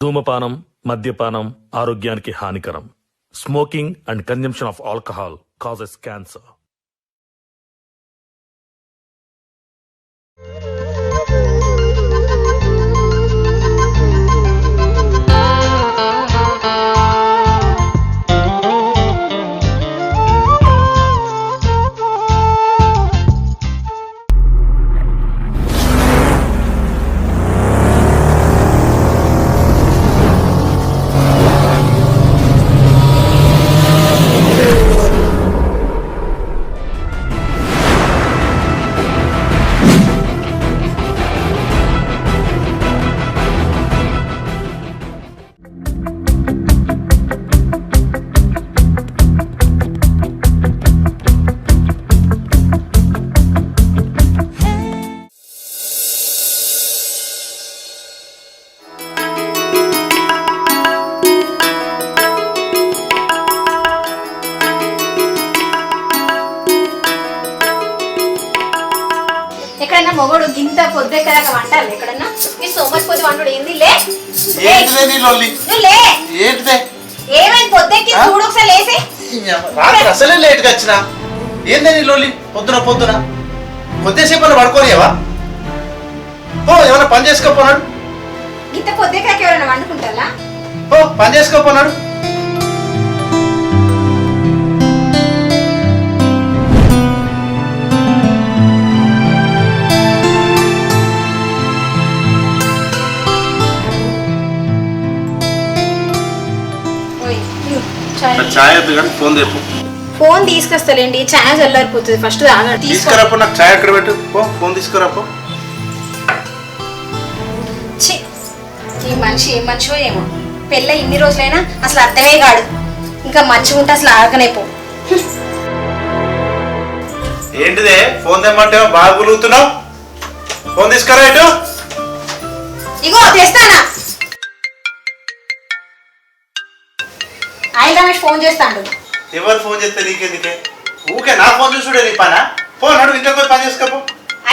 ధూమపానం, మద్యపానం ఆరోగ్యానికి హానికరం. Smoking and consumption of alcohol causes cancer. ఎక్కడన్నా మొగడు గింత పొద్దుెక్కదాక వంటాలి ఎక్కడన్నా ఈ సోమస్ పొద్దు వండు ఏంది లే ఏమైంది పొద్దుకి చూడు ఒకసారి లేసి రాత్రి అసలే లేట్ గా వచ్చినా ఏందే నీ లోలి పొద్దున కొద్దిసేపు పడుకోనివా ఓ ఏమైనా పని చేసుకోపోనాడు గింత పొద్దుకాక ఎవరైనా వండుకుంటారా ఓ పని చేసుకోపోనాడు చాయ్ ఫోన్ తీసుకొస్తాలేండి చాయ్ చల్లారిపోతుంది ఫస్ట్ తీసుకురాపో నాకు చాయ్ అక్కడ పెట్టు ఫోన్ తీసుకురాపో ఈ మనిషి ఏం మనిషో ఏమో పెళ్ళ ఇన్ని రోజులైనా అసలు అర్థమే కాడు ఇంకా మంచిగా ఉంటే అసలు ఆగనేపో ఏంటిదే ఫోన్ తెమ్మంటే బాగా గులుగుతున్నావు ఫోన్ తీసుకురా ఇటు ఇగో తెస్తానా ఆయన రమేష్ ఫోన్ చేస్తాడు ఎవరు ఫోన్ చేస్తే నీకెందుకే ఊకే నా ఫోన్ చూసుడే నీ పనా ఫోన్ అడుగు ఇంట్లో పోయి పని చేసుకోపో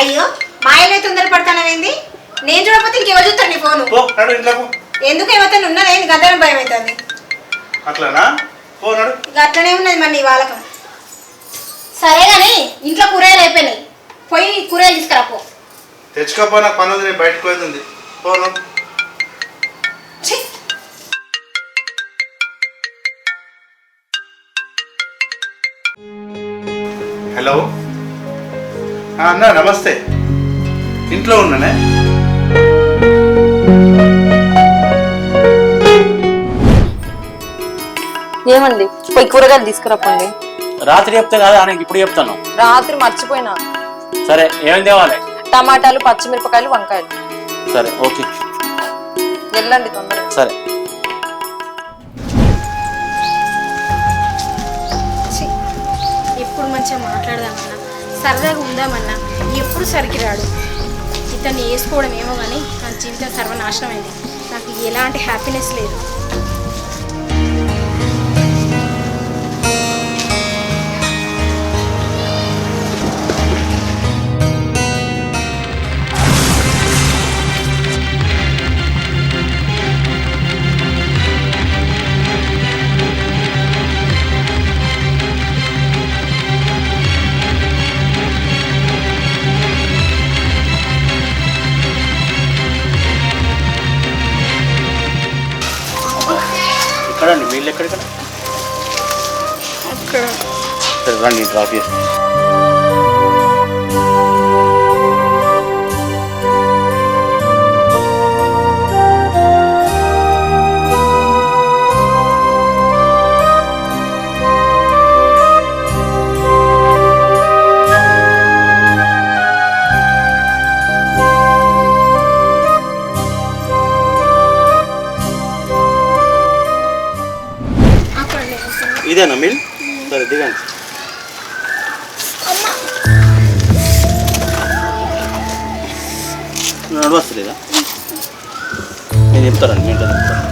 అయ్యో మా ఆయన తొందర పడతానవేంది నేను చూడకపోతే ఇంకెవరు చూస్తాను నీ ఫోను అడుగు ఇంట్లో ఎందుకు ఏమైతే ఉన్నదేంది గద్దరం భయం అవుతుంది అట్లానా ఫోన్ అడుగు ఇక అట్లనే ఉన్నది మరి నీ వాళ్ళకం సరే కానీ ఇంట్లో కూరగాయలు అయిపోయినాయి పోయి కూరగాయలు తీసుకురాపో తెచ్చుకోపో నాకు పని ఉంది నేను బయటకు పోయింది ఫోన్ హలో అన్నా నమస్తే ఇంట్లో ఉన్నానే ఏమండి పోయి కూరగాయలు తీసుకురాపండి రాత్రి చెప్తే కదా ఆయనకి ఇప్పుడు చెప్తాను రాత్రి మర్చిపోయినా సరే ఏమేమి తేవాలి టమాటాలు పచ్చిమిరపకాయలు వంకాయలు సరే ఓకే వెళ్ళండి తొందరగా సరే ఎప్పుడు మంచిగా మాట్లాడదామన్నా సరదాగా ఉందామన్నా ఎప్పుడు సరికి రాడు ఇతన్ని వేసుకోవడం ఏమో కానీ నా జీవితం సర్వనాశనం అయింది నాకు ఎలాంటి హ్యాపీనెస్ లేదు ఎక్కడండి వీళ్ళు ఎక్కడిక్కడ సరే రండి డ్రాప్ చేస్తాను ఇదేనా మీరు సరే దిగండి నడవస్తలేదా నేను చెప్తారండి మీ ఇంట్లో చెప్తాను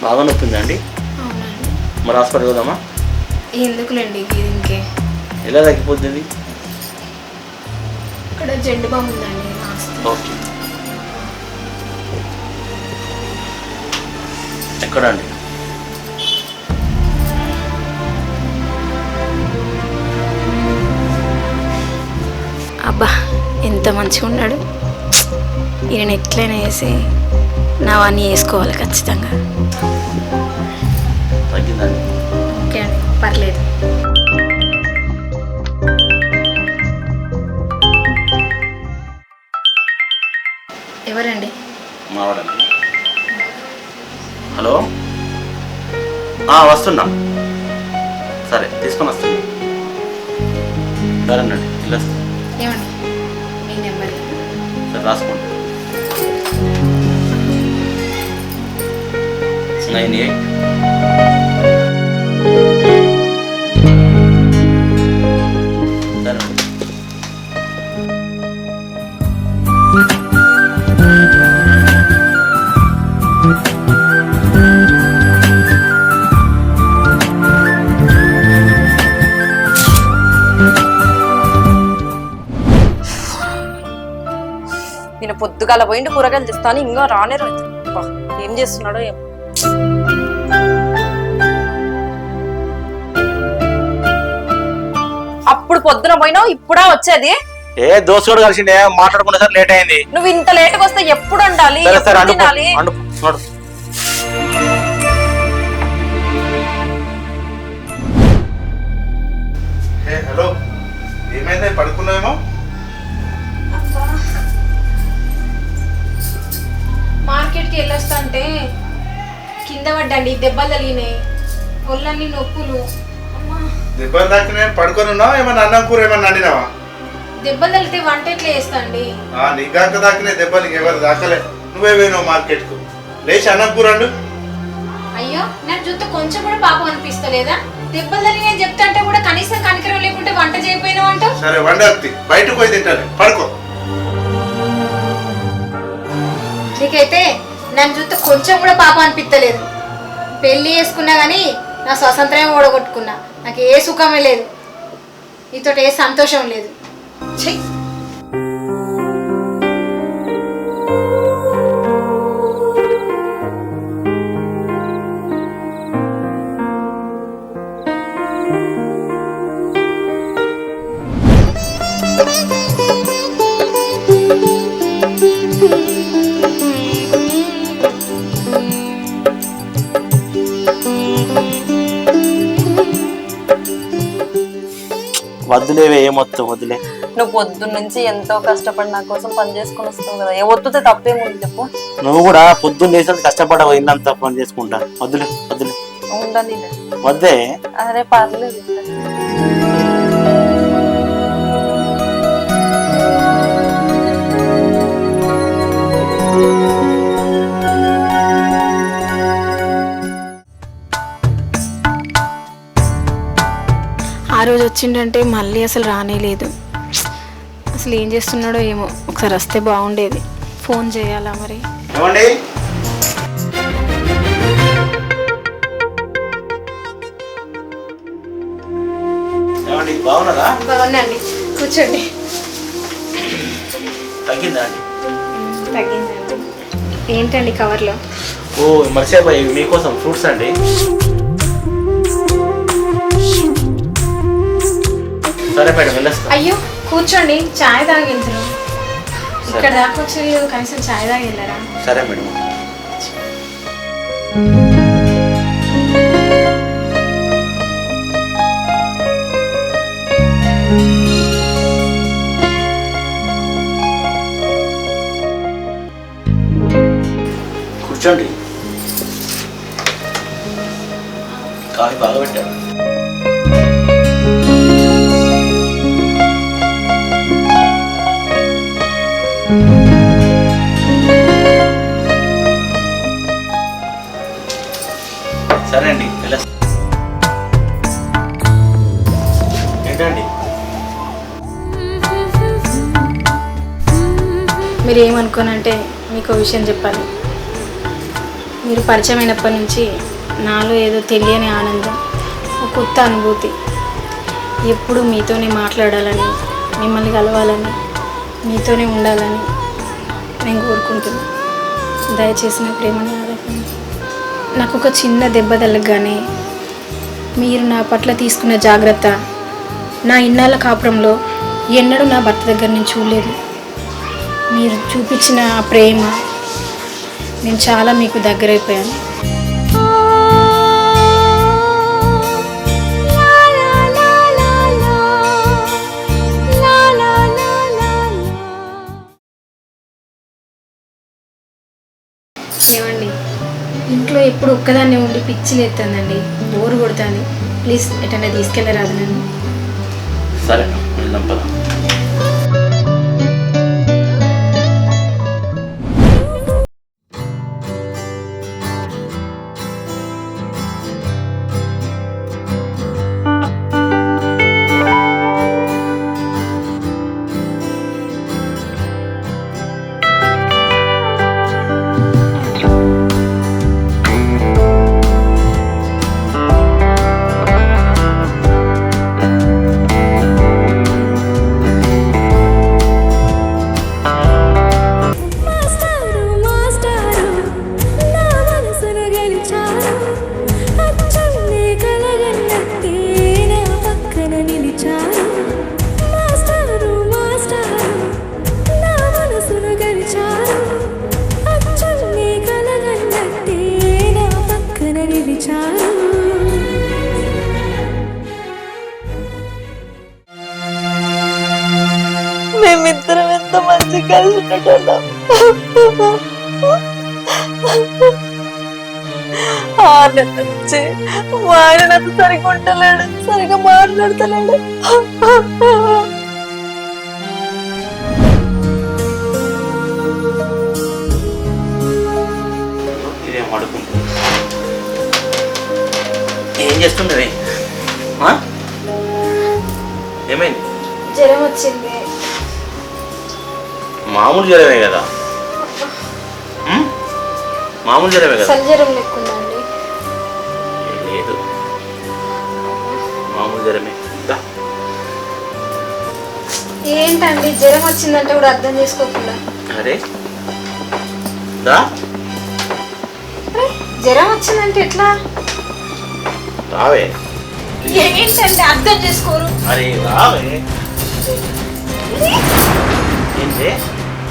బాగా నొప్పిందా అండి? అవునండి. మరి హాస్పిటల్ పోదామా? ఎందుకులేండి ఇది ఇంకే. ఎలా తగ్గిపోతుంది? ఇక్కడ జెండు బామ్ ఉందండి ఓకే. ఎక్కడ అండి? అబ్బా ఎంత మంచిగా ఉన్నాడు. ఈయన ఎట్లయినా వేసి నావన్నీ వేసుకోవాలి ఖచ్చితంగా. తగ్గిందండి? ఓకే అండి, పర్లేదు. ఎవరండి? మావాడండి. హలో, వస్తున్నా. సరే తీసుకొని వస్తున్నా. సరేనండి, వెళ్ళొస్తా. ఏమండి మీ నెంబర్? సరే రాసుకోండి. 98. సరే. నేను పొద్దుగాల పోయిండు కూరగాయలు తెస్తాను, ఇంకా రానే రాదు. ఏం చేస్తున్నాడో ఏం. అప్పుడు పొద్దున పోయినావు, ఇప్పుడా వచ్చేది? ఏ దోస్తుడు కలిసిండే మాట్లాడుకునే సార్ లేట్ అయింది. నువ్వు ఇంత లేట్గా వస్తే ఎప్పుడు ఉండాలి? తినాలి. హలో, ఏమైంది? పడుకున్నావేమో? మార్కెట్కి వెళ్ళొస్తా కింద పడ్డండి, దెబ్బలు తగిలినాయి, ఒళ్ళన్నీ నొప్పులు. అమ్మా, దెబ్బలు తాకినా పడుకొని ఉన్నావా? ఏమన్నా అన్నం కూర ఏమన్నా వండినావా? దెబ్బలు తగిలితే వంట ఎట్లా చేస్తా అండి? నీగాక తాకినా దెబ్బలు ఎవరు దాకలే. నువ్వే పోయినావు మార్కెట్కు. లేచి అన్నం కూర వండు. అయ్యో, నాకు చూస్తే కొంచెం కూడా పాపం అనిపిస్తలేదా? దెబ్బలు తగిలినాయి చెప్తాంటే కూడా కనీసం కనికరం లేకుంటే వంట చేయకపోయినావు అంట. సరే వండత్తి, బయటకు పోయి తింటాను. పడుకో. నీకైతే నన్ను చూస్తే కొంచెం కూడా పాపం అనిపించలేదు. పెళ్లి చేసుకున్నా కానీ నా స్వాతంత్ర్యం ఓడగొట్టుకున్నా. నాకు ఏ సుఖమే లేదు, నీతో ఏ సంతోషం లేదు. చెయ్యి. వద్దులేవే, ఏమొత్తం వద్దులే. నువ్వు పొద్దున్న నుంచి ఎంతో కష్టపడి నా కోసం పని చేసుకుని వస్తావు కదా, ఏ వద్దుతే తప్పేముంది చెప్పు. నువ్వు కూడా పొద్దున్న లేసి కష్టపడవు, ఇల్లంతా పని చేసుకుంటా. వద్దులే వద్దులే. ఉండని వద్దే. అరే పర్లేదు. ఆ రోజు వచ్చిండంటే మళ్ళీ అసలు రానే లేదు. అసలు ఏం చేస్తున్నాడో ఏమో, ఒకసారి వస్తే బాగుండేది. ఫోన్ చేయాలా మరి? ఏమండి? ఏమండి బాగున్నారా? బాగుందండి, కూర్చోండి. తగ్గిందా అండి? తగ్గిందండి. ఏంటండి కవర్లో? ఓ మర్చిపోయి, మీకోసం ఫ్రూట్స్ అండి. సరే మేడం, వెళ్ళొస్తా. అయ్యో కూర్చోండి, చాయ్ తాగి వెళ్తున్నాం. ఇక్కడ దాకా వచ్చి కనీసం చాయ్ తాగి వెళ్ళారా? సరే మేడం. కూర్చోండి. కాఫీ బాగా పెట్టారు. సరే అండి, వెళ్ళొస్తా. ఏంటండి? మీరు ఏమనుకోనంటే మీకు విషయం చెప్పాలి. మీరు పరిచయం అయినప్పటి నుంచి నాలో ఏదో తెలియని ఆనందం, ఒక కొత్త అనుభూతి. ఎప్పుడు మీతోనే మాట్లాడాలని, మిమ్మల్ని కలవాలని, మీతోనే ఉండాలని నేను కోరుకుంటున్నాను. దయచేసి నా ప్రేమని ఆదరించండి. నాకు ఒక చిన్న దెబ్బ తగలగానే మీరు నా పట్ల తీసుకున్న జాగ్రత్త నా ఇన్నాళ్ళ కాపురంలో ఎన్నడూ నా భర్త దగ్గర నేను చూడలేదు. మీరు చూపించిన ఆ ప్రేమ, నేను చాలా మీకు దగ్గరైపోయాను. ఏమండి, ఇంట్లో ఎప్పుడు ఒక్కదాన్ని ఉండి పిచ్చి లేస్తుందండి, బోరు కొడుతుంది. ప్లీజ్ ఎటన్నా తీసుకెళ్ళరాదు నన్ను. సరే వెళ్దాం పద. మేమిద్దరం ఎంత మంచి కలిసి ఉండటం. నుంచి మా ఆయన నన్ను సరిగ్గా ఉండలేడు, సరిగ్గా మాట్లాడతలేడు. ఇదేం అడుగుతుంది, ఏం చేస్తుండే? ఏమైంది? జ్వరం వచ్చింది. మామూలు జ్వరమే కదా, మామూలు జ్వరమే కదా. జ్వరం లేకుందండి. లేదు, మామూలు జ్వరమే. ఏంటండి జ్వరం వచ్చిందంటే కూడా అర్థం చేసుకోకుండా? అరే దా, జ్వరం వచ్చిందంటే ఎట్లా? రావే. ఏంటంటే అర్థం చేసుకోరు? అరే రావే. ఏంటి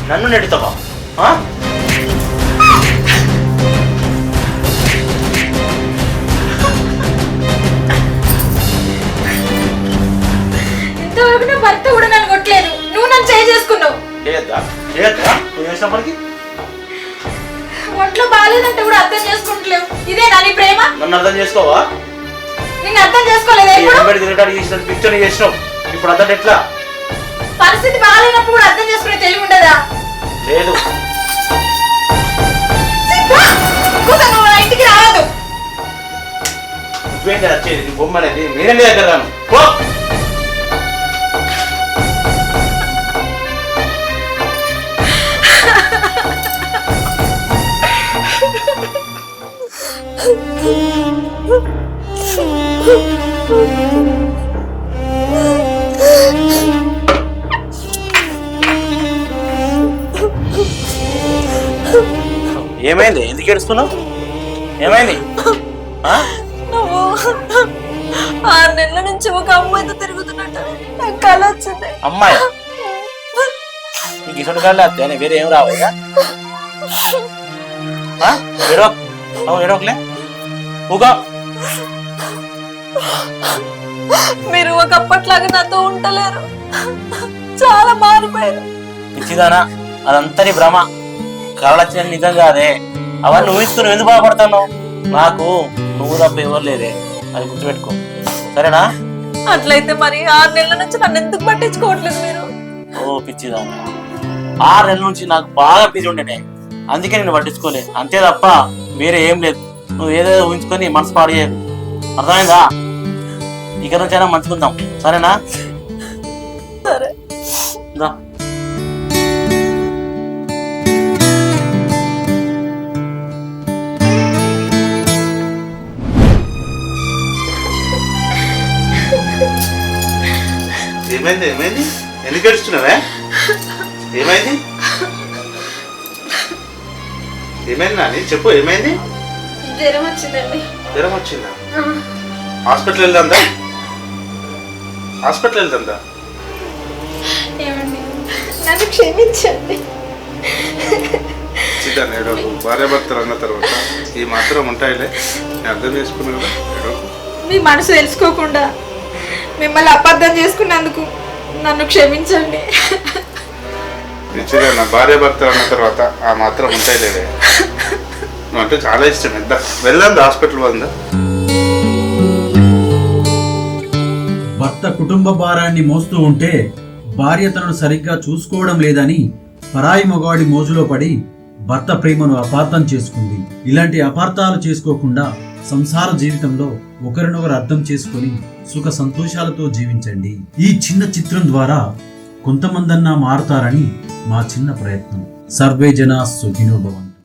నన్ను నెడుతావా? ఇంతవరకు నా భర్త కూడా నన్ను కొట్టలేదు, నువ్వు నన్ను చేయి చేసుకున్నావు. నువ్వు చేసినప్పటికీ ఒంట్లో బాగాలేదంటే కూడా అర్థం చేసుకుంటలేవు. ఇదే నా నీ ప్రేమ? నన్ను అర్థం చేసుకోవా? నిన్ను అర్థం చేసుకోలేదా? పిక్చర్ చేసినావు, ఇప్పుడు అర్థం ఎట్లా? పరిస్థితి బాగాలేనప్పుడు కూడా అర్థం చేసుకునే తెలివి ఉండదా? లేదు. ఇంటికి రావద్దు. నువ్వేంటి వచ్చేది? నీ బొమ్మ అనేది నేనే దగ్గర రాను. ఏమైంది? ఎందుకు ఏడుస్తున్నావు? ఏమైంది? నువ్వు 6 నెలల నుంచి ఒక అమ్మాయితో తిరుగుతున్నట్టు నాకు కళ వచ్చింది. అమ్మాయి నీకు ఇసుడు కాళ్ళ అత్తే వేరే ఏం రావా? ఏడోకలే ఊగా. మీరు ఒకప్పట్లాగా నాతో ఉండలేరు, చాలా మారిపోయారు. పిచ్చిదానా, అదంతా నీ భ్రమ. కళ నిజం కాదే. అవన్నీ ఊహిస్తున్నావు, ఎందుకు బాధపడతావు? నాకు నువ్వు తప్ప ఎవరు లేదే, అది గుర్తుపెట్టుకో, సరేనా? అట్లయితే మరి 6 నెలల నుంచి నన్ను ఎందుకు పట్టించుకోవట్లేదు మీరు? ఓ పిచ్చిదానా, 6 నెలల నుంచి నాకు బాగా పిచ్చి ఉండేనే, అందుకే నేను పట్టించుకోలేదు, అంతే తప్ప వేరే ఏం లేదు. నువ్వు ఏదేదో ఊహించుకొని మనసు పాడు చేయకు, అర్థమైందా? ఇక నుంచైనా మంచుకుందాం, సరేనా? సరే. ఏమైంది ఏమైంది ఎందుకు ఏడుస్తున్నావే? ఏమైంది ఏమైంది నాని చెప్పు, ఏమైంది? జ్వరం వచ్చిందండి. జ్వరం వచ్చిందా? హాస్పిటల్ వెళ్దా? హాస్పిటల్ వెళ్దా? ఏమండి నన్ను క్షమించండి. చిన్న ఏడోకు, భార్యాభర్తలు అన్న తర్వాత ఈ మాత్రం ఉంటాయిలే, నేను అర్థం చేసుకున్నాను కదా. ఏడోకు. మీ మనసు తెలుసుకోకుండా మిమ్మల్ని అపార్థం చేసుకున్నందుకు నన్ను క్షమించండి. నిశ్చిత నా భార్యాభర్తలు అన్న తర్వాత ఆ మాత్రం ఉంటాయిలేవే. నువ్వు అంటే చాలా ఇష్టం. ఎంత వెళ్దాం హాస్పిటల్ వందా? భర్త కుటుంబ భారాన్ని మోస్తూ ఉంటే భార్య తనను సరిగ్గా చూసుకోవడం లేదని పరాయి మగవాడి మోజులో పడి భర్త ప్రేమను అపార్థం చేసుకుంది. ఇలాంటి అపార్థాలు చేసుకోకుండా సంసార జీవితంలో ఒకరినొకరు అర్థం చేసుకుని సుఖ సంతోషాలతో జీవించండి. ఈ చిన్న చిత్రం ద్వారా కొంతమందన్నా మారుతారని మా చిన్న ప్రయత్నం. సర్వే జనా సుఖినో భవంతు.